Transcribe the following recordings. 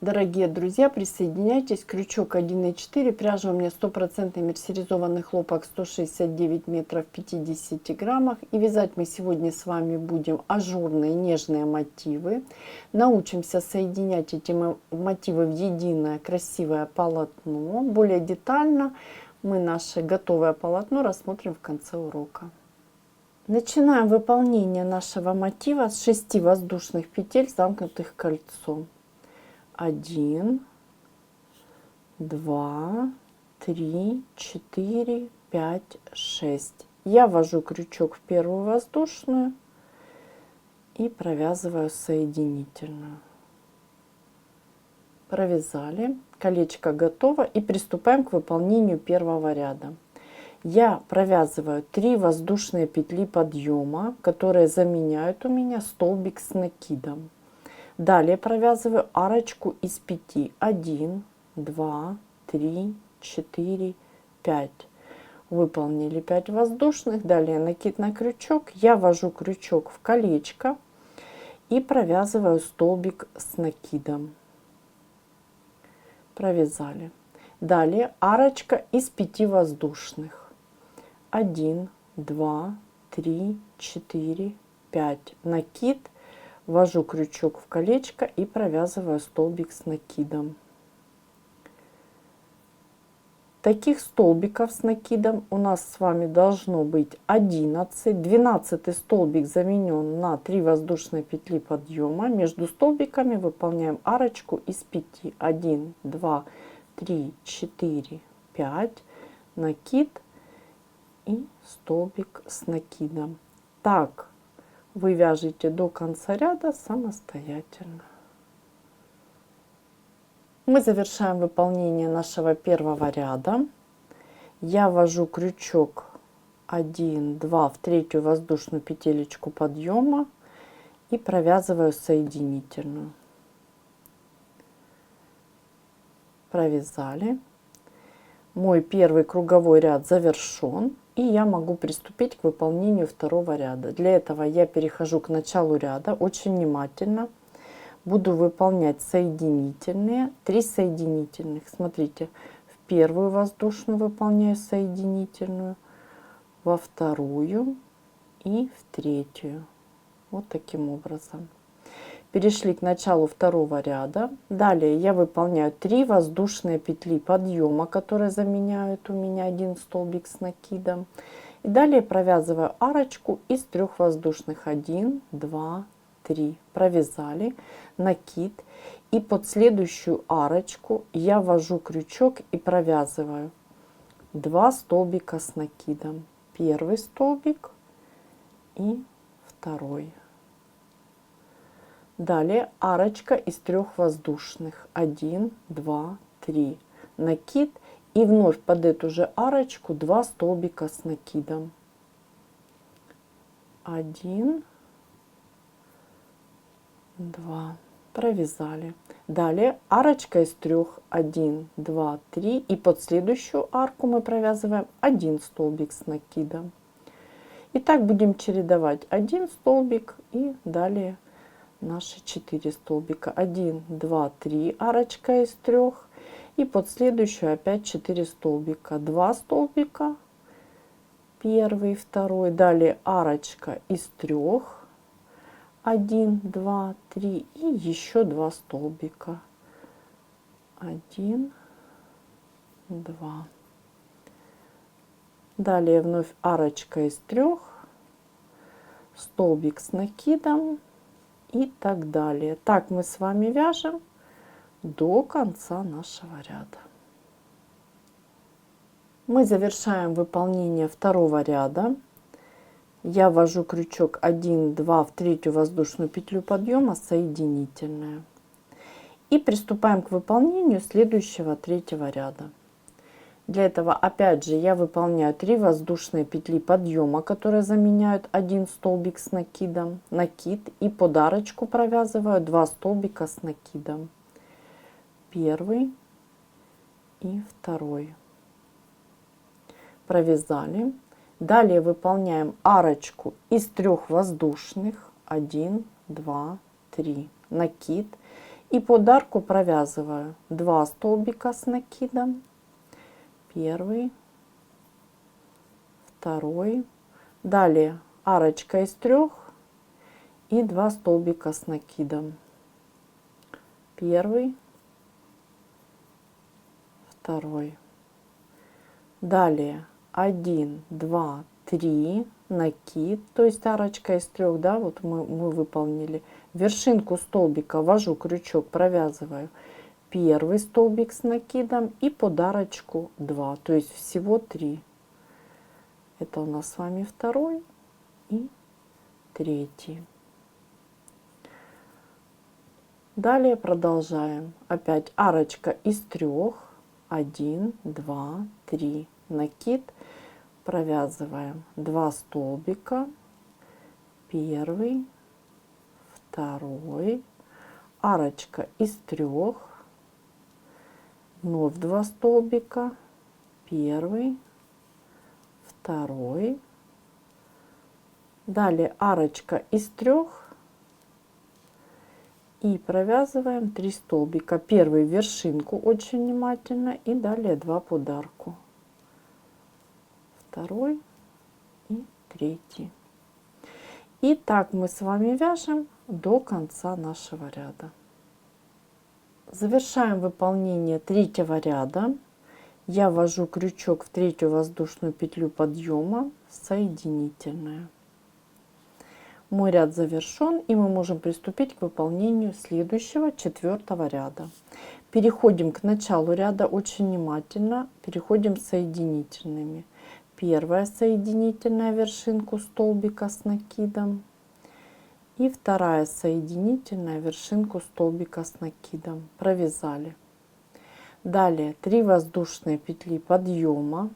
Дорогие друзья, присоединяйтесь. Крючок 1,4. Пряжа у меня 100% мерсеризованный хлопок, 169 метров, 50 граммах. И вязать мы сегодня с вами будем ажурные нежные мотивы. Научимся соединять эти мотивы в единое красивое полотно. Более детально мы наше готовое полотно рассмотрим в конце урока. Начинаем выполнение нашего мотива с 6 воздушных петель, замкнутых кольцом. 1, 2, 3, 4, 5, 6. Я ввожу крючок в первую воздушную и провязываю соединительную. Провязали, колечко готово, и приступаем к выполнению первого ряда. Я провязываю 3 воздушные петли подъема, которые заменяют у меня столбик с накидом. Далее провязываю арочку из 5. 1, 2, 3, 4, 5. Выполнили 5 воздушных. Далее накид на крючок. Я ввожу крючок в колечко и провязываю столбик с накидом. Провязали. Далее арочка из 5 воздушных. 1, 2, 3, 4, 5. Накид. Ввожу крючок в колечко и провязываю столбик с накидом. Таких столбиков с накидом у нас с вами должно быть 11. 12 столбик заменен на 3 воздушные петли подъема. Между столбиками выполняем арочку из 5. 1, 2, 3, 4, 5. Накид и столбик с накидом. Так вы вяжете до конца ряда самостоятельно. Мы завершаем выполнение нашего первого ряда. Я ввожу крючок 1, 2 в третью воздушную петелечку подъема и провязываю соединительную. Провязали. Мой первый круговой ряд завершен. И я могу приступить к выполнению второго ряда. Для этого я перехожу к началу ряда. Очень внимательно буду выполнять соединительные. 3 соединительных. Смотрите, в первую воздушную выполняю соединительную, во вторую и в третью. Вот таким образом. Перешли к началу второго ряда. Далее я выполняю 3 воздушные петли подъема, которые заменяют у меня один столбик с накидом. И далее провязываю арочку из 3 воздушных. 1, 2, 3. Провязали, накид. И под следующую арочку я ввожу крючок и провязываю 2 столбика с накидом. Первый столбик и второй. Далее арочка из 3 воздушных. 1, 2, 3. Накид. И вновь под эту же арочку 2 столбика с накидом. 1, 2. Провязали. Далее арочка из 3. 1, 2, 3. И под следующую арку мы провязываем 1 столбик с накидом. И так будем чередовать 1 столбик и далее наши 4 столбика. 1, 2, 3 арочка из 3 и под следующую опять 4 столбика. 2 столбика, первый, второй, далее арочка из 3, 1, 2, 3 и еще 2 столбика. 1, 2. Далее вновь арочка из 3, столбик с накидом и так далее. Так мы с вами вяжем до конца нашего ряда. Мы завершаем выполнение второго ряда. Я ввожу крючок 1, 2 в третью воздушную петлю подъема, соединительная. И приступаем к выполнению следующего третьего ряда. Для этого опять же я выполняю 3 воздушные петли подъема, которые заменяют один столбик с накидом, накид, и под арочку провязываю 2 столбика с накидом. Первый и второй. Провязали. Далее выполняем арочку из 3 воздушных. 1, 2, 3. Накид. И под арку провязываю 2 столбика с накидом, первый, второй, далее арочка из 3 и 2 столбика с накидом, первый, второй, далее 1, 2, 3, накид, то есть арочка из 3, да, вот мы выполнили. Вершинку столбика ввожу крючок, провязываю первый столбик с накидом и под арочку 2, то есть всего 3. Это у нас с вами второй и третий. Далее продолжаем. Опять арочка из 3, 1, 2, 3, накид, провязываем 2 столбика, первый, второй, арочка из 3, вновь 2 столбика, первый, второй, далее арочка из 3 и провязываем 3 столбика, первый вершинку очень внимательно и далее 2 под арку, второй и третий. И так мы с вами вяжем до конца нашего ряда. Завершаем выполнение 3-го ряда. Я ввожу крючок в 3-ю воздушную петлю подъема, соединительная. Мой ряд завершен, и мы можем приступить к выполнению следующего 4-го ряда. Переходим к началу ряда очень внимательно, переходим соединительными. Первая соединительная вершинку столбика с накидом и вторая соединительная вершинку столбика с накидом, провязали. Далее 3 воздушные петли подъема,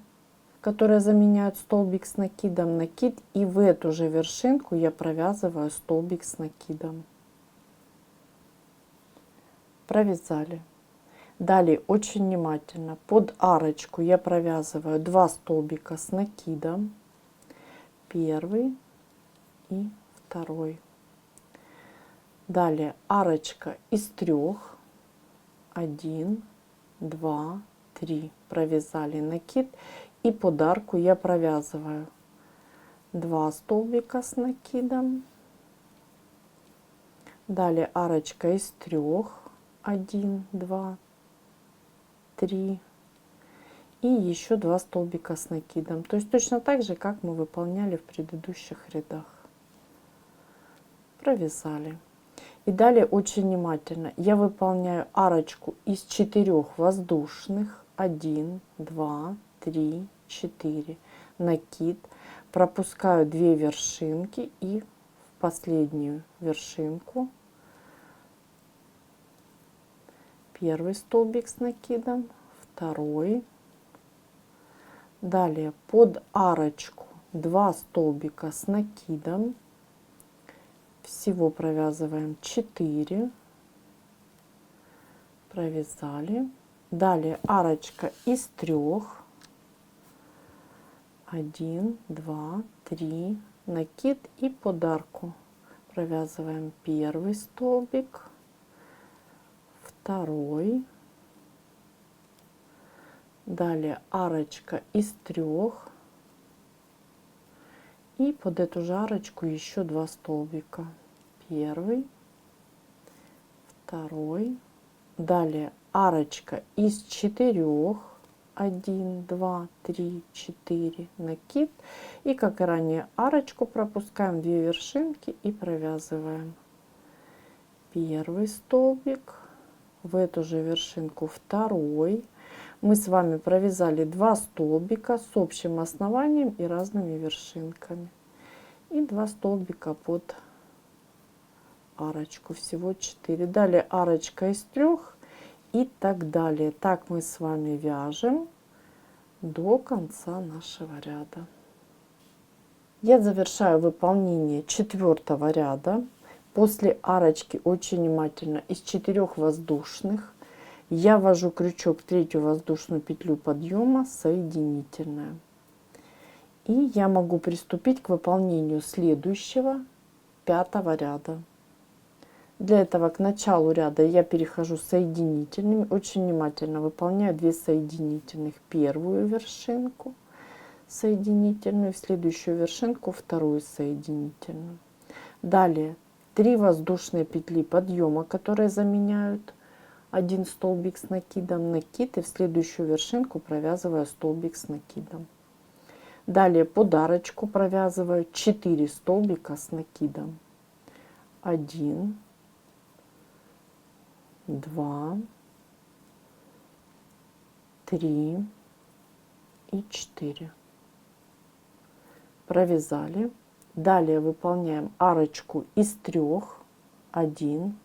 которые заменяют столбик с накидом, накид, и в эту же вершинку я провязываю столбик с накидом, провязали. Далее очень внимательно под арочку я провязываю 2 столбика с накидом, первый и второй. Далее арочка из 3, 1, 2, 3, провязали накид, и под арку я провязываю 2 столбика с накидом, далее арочка из 3, 1, 2, 3 и еще 2 столбика с накидом, то есть точно так же, как мы выполняли в предыдущих рядах, провязали. И далее очень внимательно я выполняю арочку из 4 воздушных, 1, 2, 3, 4, накид, пропускаю 2 вершинки и в последнюю вершинку первый столбик с накидом, второй, далее под арочку 2 столбика с накидом, всего провязываем 4, провязали. Далее арочка из 3, 1, 2, 3, накид, и под арку провязываем первый столбик, второй, далее арочка из 3 и под эту же арочку еще 2 столбика, первый, второй, далее арочка из 4, 1, 2, 3, 4, накид, и как и ранее арочку пропускаем 2 вершинки и провязываем первый столбик, в эту же вершинку второй. Мы с вами провязали 2 столбика с общим основанием и разными вершинками, и 2 столбика под арочку, всего 4. Далее арочка из 3 и так далее. Так мы с вами вяжем до конца нашего ряда. Я завершаю выполнение 4-го ряда. После арочки очень внимательно из 4 воздушных я ввожу крючок в 3-ю воздушную петлю подъема, соединительная. И я могу приступить к выполнению следующего 5-го ряда. Для этого к началу ряда я перехожу соединительными, очень внимательно выполняю 2 соединительных, первую вершинку соединительную, в следующую вершинку вторую соединительную. Далее 3 воздушные петли подъема, которые заменяют один столбик с накидом, накид, и в следующую вершинку провязываю столбик с накидом. Далее под арочку провязываю 4 столбика с накидом. 1, 2, 3 и 4. Провязали. Далее выполняем арочку из 3. 1,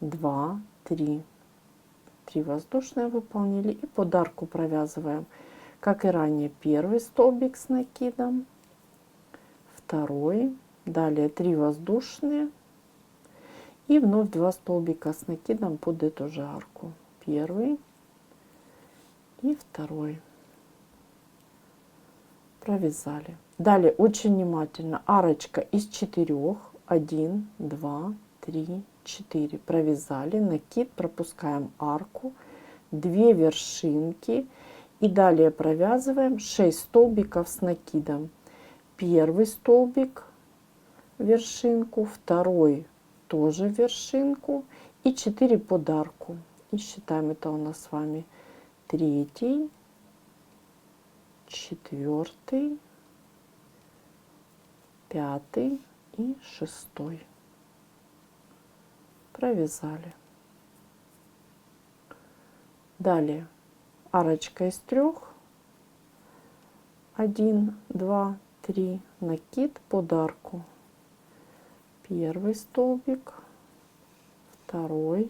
2, 3. 3 воздушные выполнили. И под арку провязываем, как и ранее, первый столбик с накидом, второй, далее 3 воздушные и вновь 2 столбика с накидом под эту же арку. Первый и второй. Провязали. Далее очень внимательно арочка из 4. 1, 2, 3, 4. Провязали, накид, пропускаем арку, 2 вершинки и далее провязываем 6 столбиков с накидом. Первый столбик, вершинку, второй тоже вершинку и 4 под арку. И считаем, это у нас с вами 3, 4, 5 и 6. Провязали. Далее арочка из 3. 1, 2, 3. Накид под арку. Первый столбик, второй,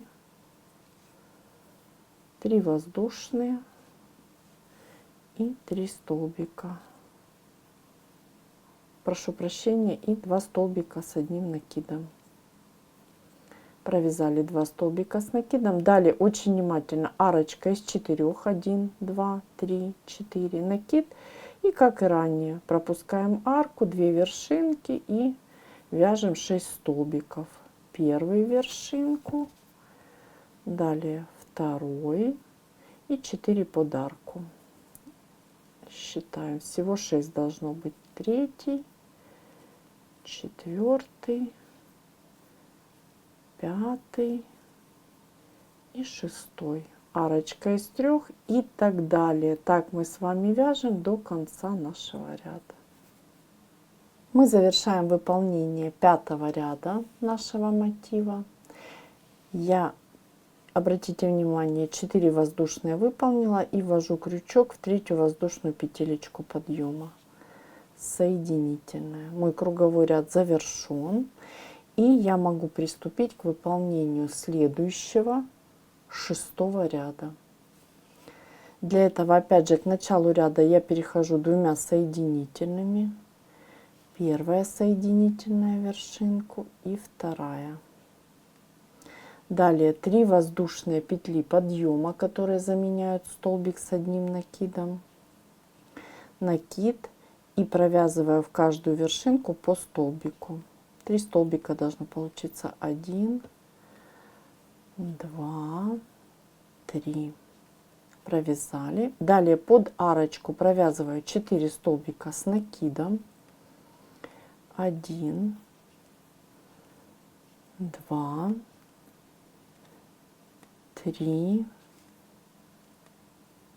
3 воздушные и 3 столбика. Прошу прощения, и 2 столбика с одним накидом. Провязали 2 столбика с накидом. Далее очень внимательно арочка из 4. 1, 2, 3, 4. Накид. И как и ранее пропускаем арку, 2 вершинки и вяжем 6 столбиков. Первую вершинку, далее второй и 4 под арку. Считаем, всего 6 должно быть. 3, 4, 5 и 6. Арочка из 3 и так далее. Так мы с вами вяжем до конца нашего ряда. Мы завершаем выполнение 5-го ряда нашего мотива. Я, обратите внимание, 4 воздушные выполнила и ввожу крючок в 3-ю воздушную петелечку подъема. Соединительная. Мой круговой ряд завершен. И я могу приступить к выполнению следующего 6-го ряда. Для этого опять же к началу ряда я перехожу 2 соединительными. Первая соединительная вершинку и вторая. Далее 3 воздушные петли подъема, которые заменяют столбик с одним накидом. Накид и провязываю в каждую вершинку по столбику. 3 столбика должно получиться. 1, 2, 3. Провязали. Далее под арочку провязываю 4 столбика с накидом. 1, 2, 3,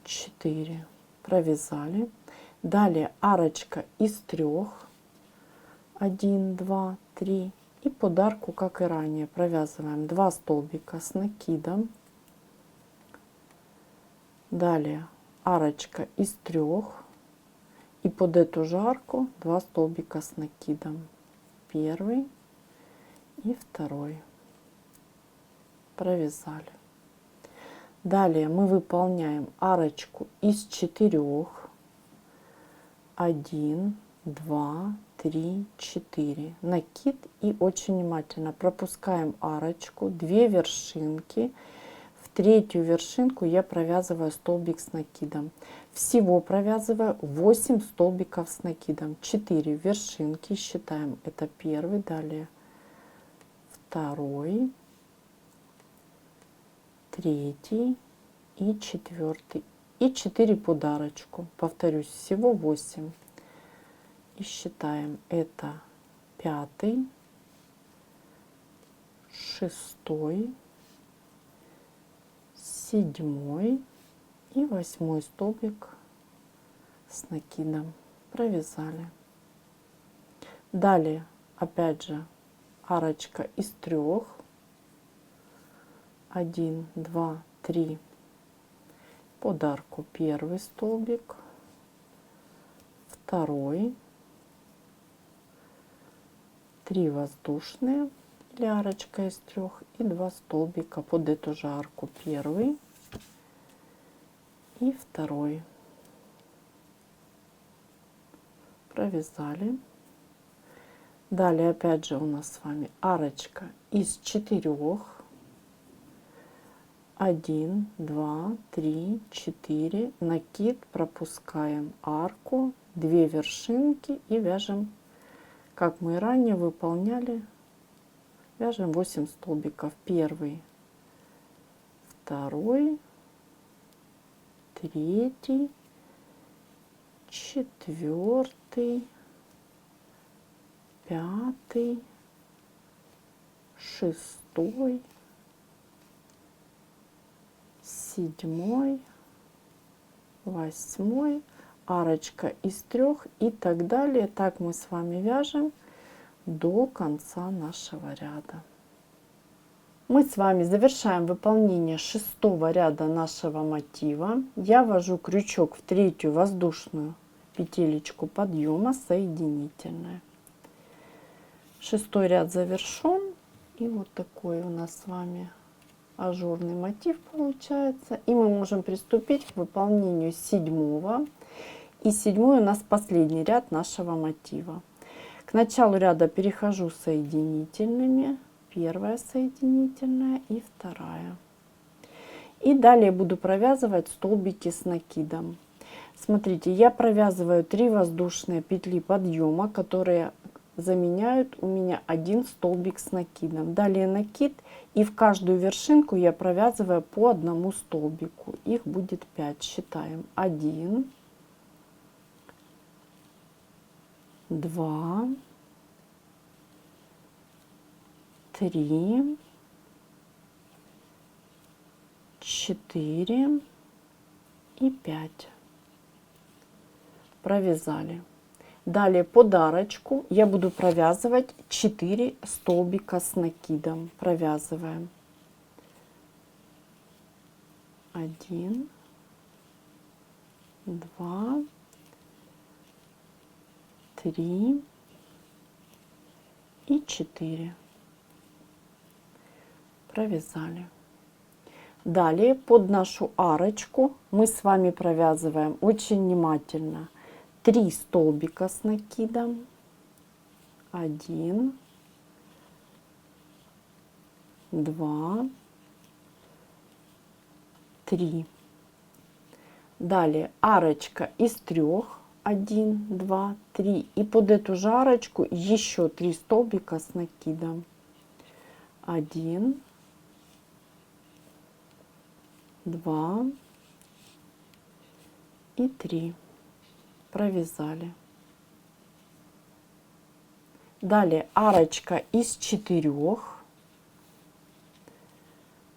4. Провязали. Далее арочка из 3. 1, 2, 3. И под арку, как и ранее, провязываем 2 столбика с накидом. Далее арочка из 3. И под эту же арку 2 столбика с накидом. Первый и второй. Провязали. Далее мы выполняем арочку из 4. 1, 2, 3, 4. Накид и очень внимательно пропускаем арочку, 2 вершинки. В третью вершинку я провязываю столбик с накидом. Всего провязываю 8 столбиков с накидом. 4 вершинки считаем. Это первый, далее второй, третий и четвертый. И 4 подарочку. Повторюсь, всего 8. И считаем. Это пятый, шестой, седьмой и 8 столбик с накидом. Провязали. Далее опять же арочка из 3. 1, 2, 3. Подарку первый столбик, второй, 3 воздушные или арочка из 3 и 2 столбика под эту же арку, первый и второй. Провязали. Далее опять же у нас с вами арочка из 4. 1, 2, 3, 4. Накид, пропускаем арку, 2 вершинки и вяжем, как мы и ранее выполняли, вяжем 8 столбиков. Первый, второй, третий, четвертый, пятый, шестой, седьмой, 8, арочка из 3 и так далее. Так мы с вами вяжем до конца нашего ряда. Мы с вами завершаем выполнение 6-го ряда нашего мотива. Я ввожу крючок в 3-ю воздушную петелечку подъема, соединительная. 6-й ряд завершен, и вот такой у нас с вами ажурный мотив получается. И мы можем приступить к выполнению 7-го. И 7-й у нас последний ряд нашего мотива. К началу ряда перехожу соединительными. Первая соединительная и вторая. И далее буду провязывать столбики с накидом. Смотрите, я провязываю 3 воздушные петли подъема, которые заменяют у меня 1 столбик с накидом. Далее накид, и в каждую вершинку я провязываю по 1 столбику. Их будет 5. Считаем. 1, 2, 3, 4 и 5. Провязали. Далее под арочку я буду провязывать 4 столбика с накидом. Провязываем. 1, 2, 3 и 4. Провязали. Далее под нашу арочку мы с вами провязываем очень внимательно 3 столбика с накидом. 1, 2, 3. Далее арочка из 3. 1, 2, 3. И под эту же арочку еще 3 столбика с накидом. 1, 2 и 3. Провязали. Далее арочка из 4.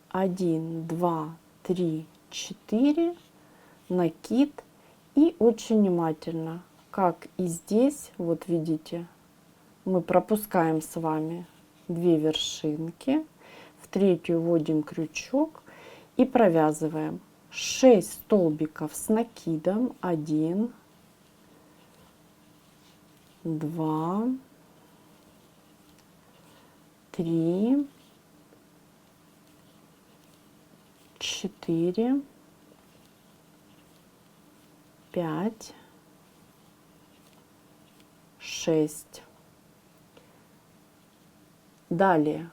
1, 2, 3, 4. Накид. И очень внимательно, как и здесь, вот видите, мы пропускаем с вами 2 вершинки. В 3-ю вводим крючок и провязываем 6 столбиков с накидом. 1, 2, 3, 4, 5, 6. Далее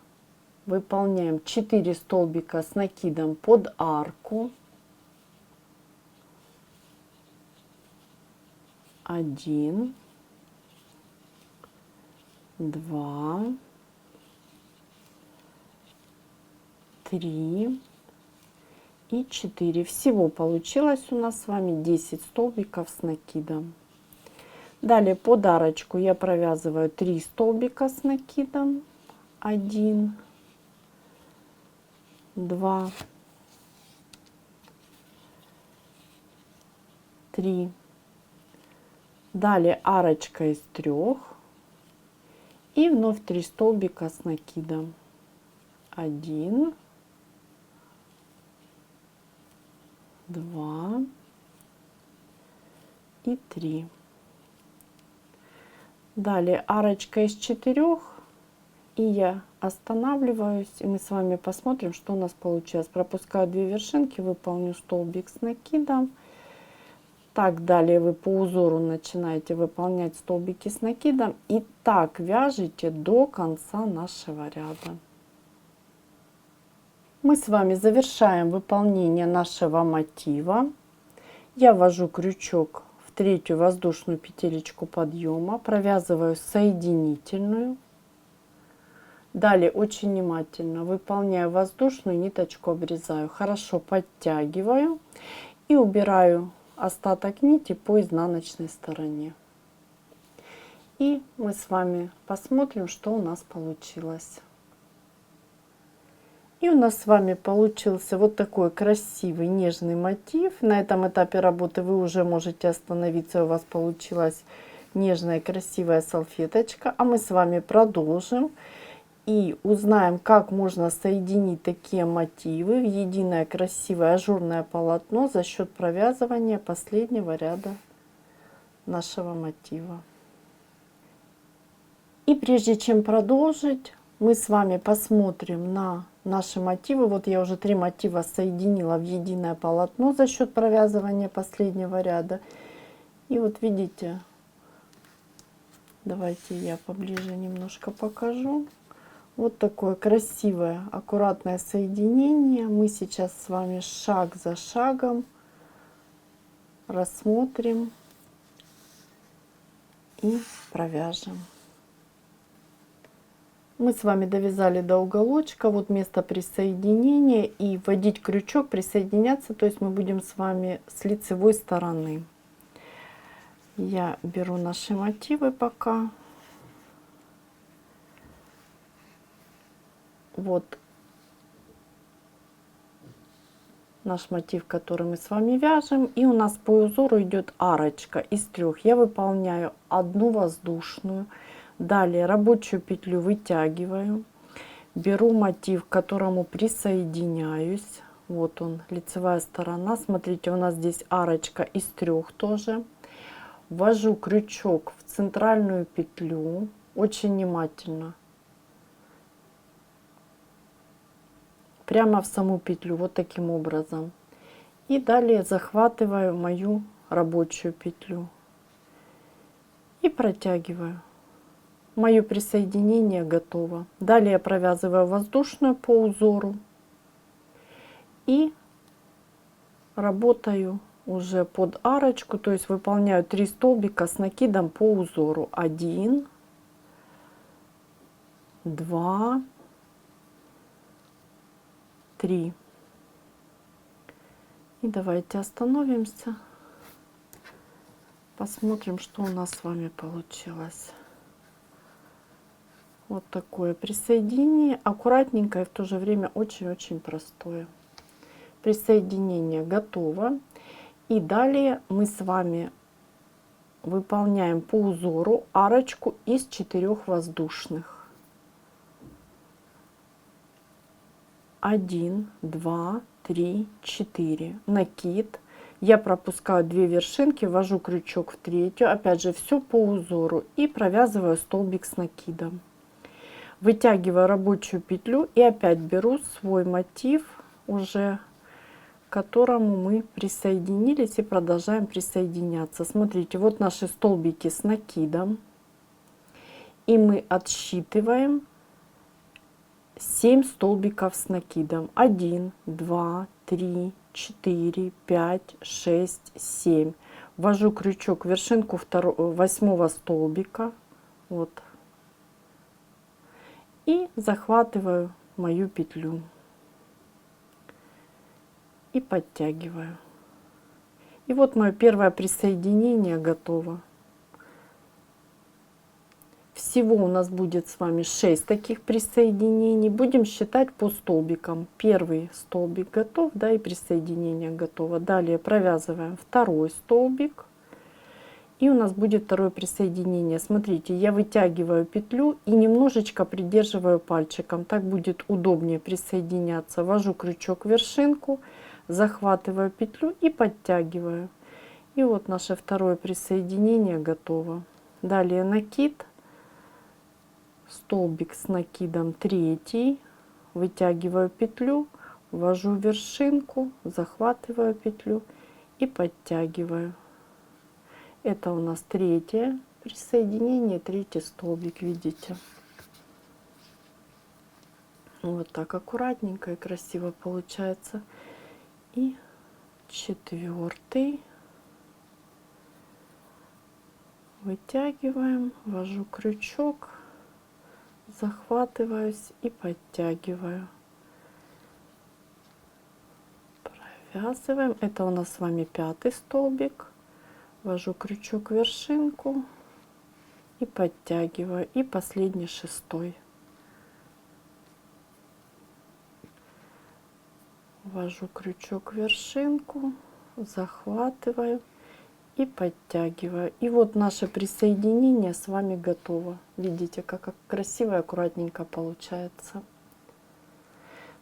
выполняем 4 столбика с накидом под арку. 1, 2, 3 и 4. Всего получилось у нас с вами 10 столбиков с накидом. Далее под арочку я провязываю 3 столбика с накидом. 1, 2, 3. Далее арочка из 3 и вновь 3 столбика с накидом. 1, 2 и 3. Далее арочка из 4, и я останавливаюсь, и мы с вами посмотрим, что у нас получилось. Пропускаю 2 вершинки, выполню столбик с накидом. Так, далее вы по узору начинаете выполнять столбики с накидом, и так вяжете до конца нашего ряда. Мы с вами завершаем выполнение нашего мотива. Я ввожу крючок в 3-ю воздушную петелечку подъема, провязываю соединительную. Далее очень внимательно выполняю воздушную, ниточку обрезаю, хорошо подтягиваю и убираю остаток нити по изнаночной стороне. И мы с вами посмотрим, что у нас получилось. И у нас с вами получился вот такой красивый нежный мотив. На этом этапе работы вы уже можете остановиться, у вас получилась нежная красивая салфеточка. А мы с вами продолжим и узнаем, как можно соединить такие мотивы в единое красивое ажурное полотно за счет провязывания последнего ряда нашего мотива. И прежде чем продолжить, мы с вами посмотрим на наши мотивы. Вот я уже 3 мотива соединила в единое полотно за счет провязывания последнего ряда. И вот видите, давайте я поближе немножко покажу. Вот такое красивое, аккуратное соединение. Мы сейчас с вами шаг за шагом рассмотрим и провяжем. Мы с вами довязали до уголочка, вот место присоединения, и вводить крючок, присоединяться, то есть мы будем с вами с лицевой стороны. Я беру наши мотивы пока. Вот наш мотив, который мы с вами вяжем, и у нас по узору идет арочка из 3. Я выполняю 1 воздушную, далее рабочую петлю вытягиваю, беру мотив, к которому присоединяюсь. Вот он, лицевая сторона. Смотрите, у нас здесь арочка из 3 тоже. Ввожу крючок в центральную петлю, очень внимательно, прямо в саму петлю, вот таким образом. И далее захватываю мою рабочую петлю и протягиваю. Мое присоединение готово. Далее я провязываю воздушную по узору и работаю уже под арочку, то есть выполняю 3 столбика с накидом по узору. 1, 2, 3. И давайте остановимся, посмотрим, что у нас с вами получилось. Вот такое присоединение, аккуратненькое, в то же время очень-очень простое. Присоединение готово. И далее мы с вами выполняем по узору арочку из 4 воздушных. 1, 2, 3, 4. Накид. Я пропускаю 2 вершинки, ввожу крючок в 3-ю. Опять же, все по узору. И провязываю столбик с накидом. Вытягиваю рабочую петлю и опять беру свой мотив, уже к которому мы присоединились, и продолжаем присоединяться. Смотрите, вот наши столбики с накидом. И мы отсчитываем 7 столбиков с накидом. 1, 2, 3, 4, 5, 6, 7. Ввожу крючок в вершинку 8 столбика. Вот. И захватываю мою петлю. И подтягиваю. И вот мое первое присоединение готово. Всего у нас будет с вами 6 таких присоединений. Будем считать по столбикам. Первый столбик готов, да, и присоединение готово. Далее провязываем второй столбик. И у нас будет второе присоединение. Смотрите, я вытягиваю петлю и немножечко придерживаю пальчиком. Так будет удобнее присоединяться. Ввожу крючок в вершинку, захватываю петлю и подтягиваю. И вот наше второе присоединение готово. Далее накид. Столбик с накидом третий, вытягиваю петлю, ввожу в вершинку, захватываю петлю и подтягиваю. Это у нас третье присоединение, третий столбик, видите. Вот так аккуратненько и красиво получается. И четвертый. Вытягиваем, ввожу крючок, захватываюсь и подтягиваю. Провязываем. Это у нас с вами пятый столбик. Ввожу крючок в вершинку и подтягиваю. И последний шестой. Ввожу крючок в вершинку, захватываю и подтягиваю. И вот наше присоединение с вами готово. Видите, как красиво и аккуратненько получается.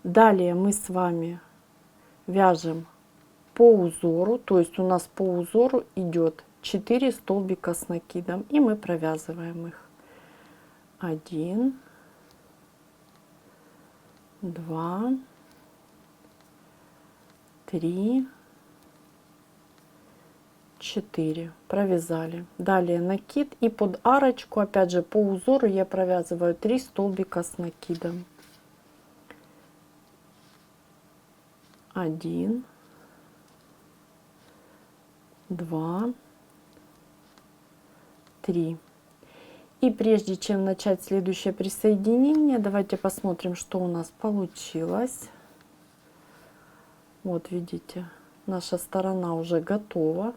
Далее мы с вами вяжем по узору, то есть у нас по узору идет 4 столбика с накидом, и мы провязываем их. 1, 2, 3, 4. Провязали. Далее накид, и под арочку опять же по узору я провязываю 3 столбика с накидом. 1, 2, 3. И прежде чем начать следующее присоединение, давайте посмотрим, что у нас получилось. Вот видите, наша сторона уже готова.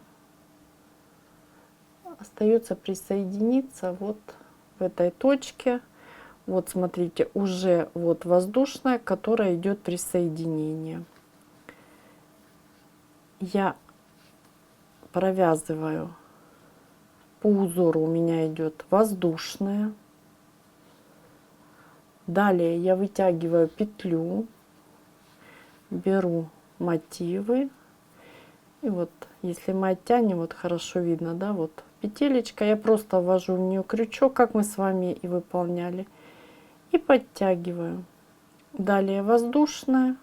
Остается присоединиться вот в этой точке. Вот смотрите, уже вот воздушная, к которой идет присоединение. Я провязываю по узору, у меня идет воздушная. Далее я вытягиваю петлю, беру мотивы. И вот, если мы оттянем, вот хорошо видно, да, вот петелечка, я просто ввожу в нее крючок, как мы с вами и выполняли, и подтягиваю. Далее воздушная.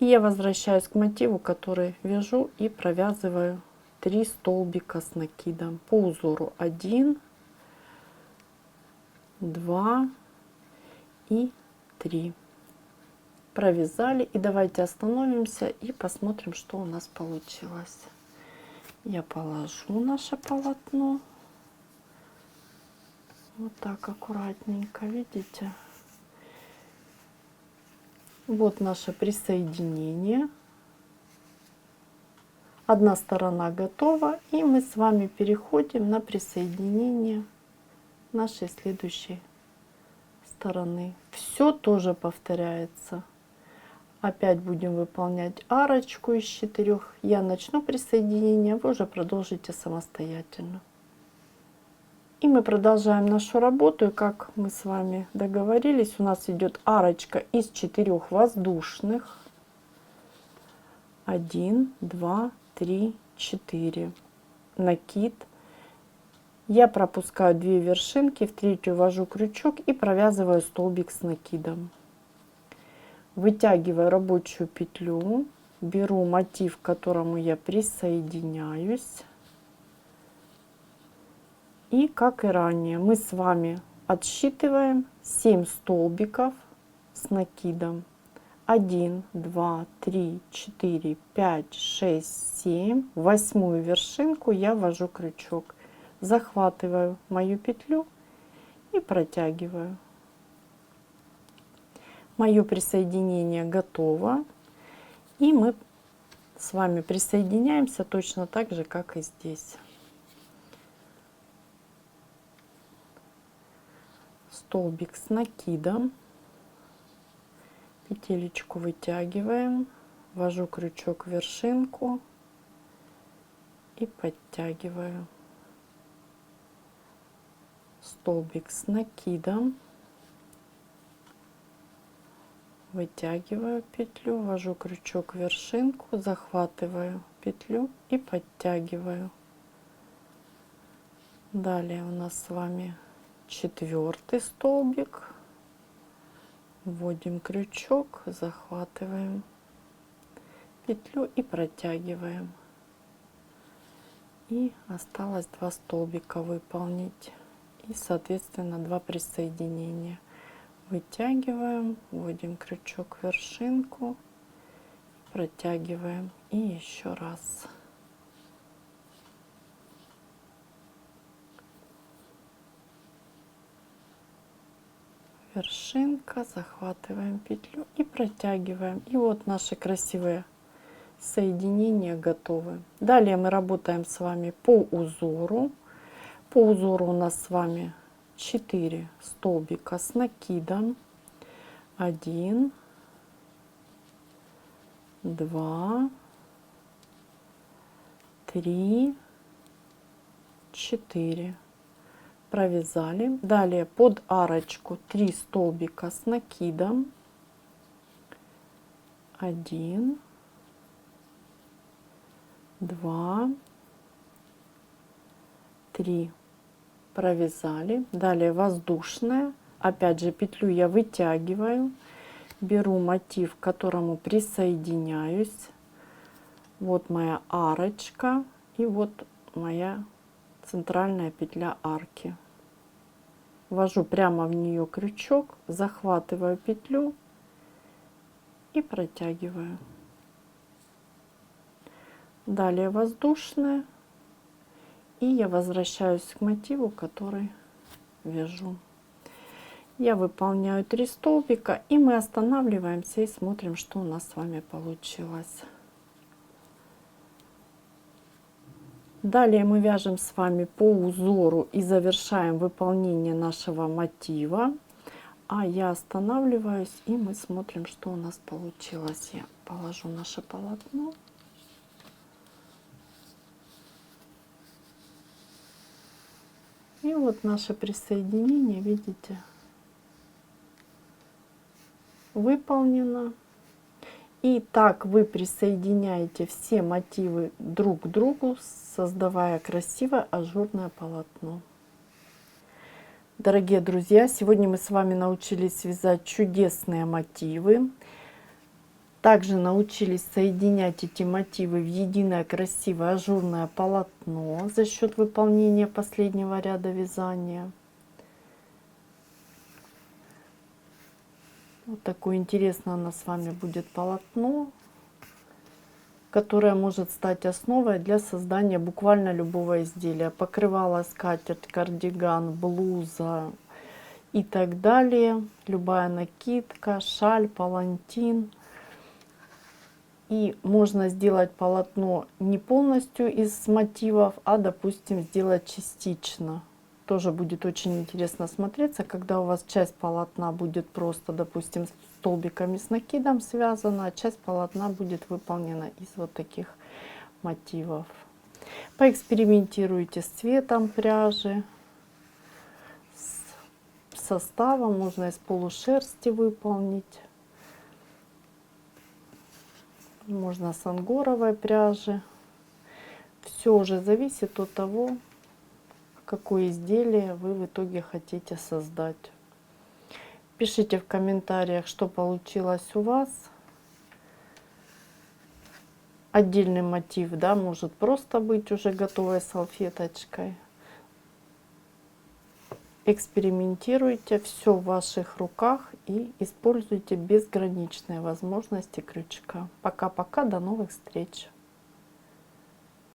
И я возвращаюсь к мотиву, который вяжу, и провязываю 3 столбика с накидом по узору. 1, 2 и 3. Провязали, и давайте остановимся и посмотрим, что у нас получилось. Я положу наше полотно вот так аккуратненько, видите. Вот наше присоединение. Одна сторона готова, и мы с вами переходим на присоединение нашей следующей стороны. Все тоже повторяется. Опять будем выполнять арочку из 4. Я начну присоединение, вы уже продолжите самостоятельно. И мы продолжаем нашу работу. И как мы с вами договорились, у нас идет арочка из 4 воздушных. 1, 2, 3, 4. Накид. Я пропускаю 2 вершинки, в третью ввожу крючок и провязываю столбик с накидом. Вытягиваю рабочую петлю, беру мотив, к которому я присоединяюсь. И как и ранее, мы с вами отсчитываем 7 столбиков с накидом. 1, 2, 3, 4, 5, 6, 7. В 8-ю вершинку я ввожу крючок. Захватываю мою петлю и протягиваю. Мое присоединение готово. И мы с вами присоединяемся точно так же, как и здесь. Столбик с накидом. Петелечку вытягиваем. Ввожу крючок в вершинку и подтягиваю. Столбик с накидом. Вытягиваю петлю, ввожу крючок в вершинку, захватываю петлю и подтягиваю. Далее у нас с вами 4-й столбик. Вводим крючок, захватываем петлю и протягиваем. И осталось 2 столбика выполнить. И соответственно 2 присоединения. Вытягиваем, вводим крючок в вершинку, протягиваем и еще раз. Вершинка, захватываем петлю и протягиваем. И вот наши красивые соединения готовы. Далее мы работаем с вами по узору. По узору у нас с вами 4 столбика с накидом. 1, 2, 3, 4. Провязали. Далее под арочку 3 столбика с накидом. 1, 2, 3. Провязали. Далее воздушная. Опять же петлю я вытягиваю. Беру мотив, к которому присоединяюсь. Вот моя арочка. И вот моя центральная петля арки. Ввожу прямо в нее крючок, захватываю петлю и протягиваю. Далее воздушная. И я возвращаюсь к мотиву, который вяжу. Я выполняю 3 столбика, и мы останавливаемся и смотрим, что у нас с вами получилось. Далее мы вяжем с вами по узору и завершаем выполнение нашего мотива. А я останавливаюсь, и мы смотрим, что у нас получилось. Я положу наше полотно. И вот наше присоединение, видите, выполнено. И так вы присоединяете все мотивы друг к другу, создавая красивое ажурное полотно. Дорогие друзья, сегодня мы с вами научились вязать чудесные мотивы. Также научились соединять эти мотивы в единое красивое ажурное полотно за счет выполнения последнего ряда вязания. Вот такое интересное у нас с вами будет полотно, которое может стать основой для создания буквально любого изделия. Покрывало, скатерть, кардиган, блуза и так далее. Любая накидка, шаль, палантин. И можно сделать полотно не полностью из мотивов, а, допустим, сделать частично. Тоже будет очень интересно смотреться, когда у вас часть полотна будет просто, допустим, столбиками с накидом связана, а часть полотна будет выполнена из вот таких мотивов. Поэкспериментируйте с цветом пряжи, с составом. Можно из полушерсти выполнить. Можно с ангоровой пряжи. Все уже зависит от того, какое изделие вы в итоге хотите создать. Пишите в комментариях, что получилось у вас. Отдельный мотив, да, может просто быть уже готовой салфеточкой. Экспериментируйте, все в ваших руках и используйте безграничные возможности крючка. Пока-пока, до новых встреч!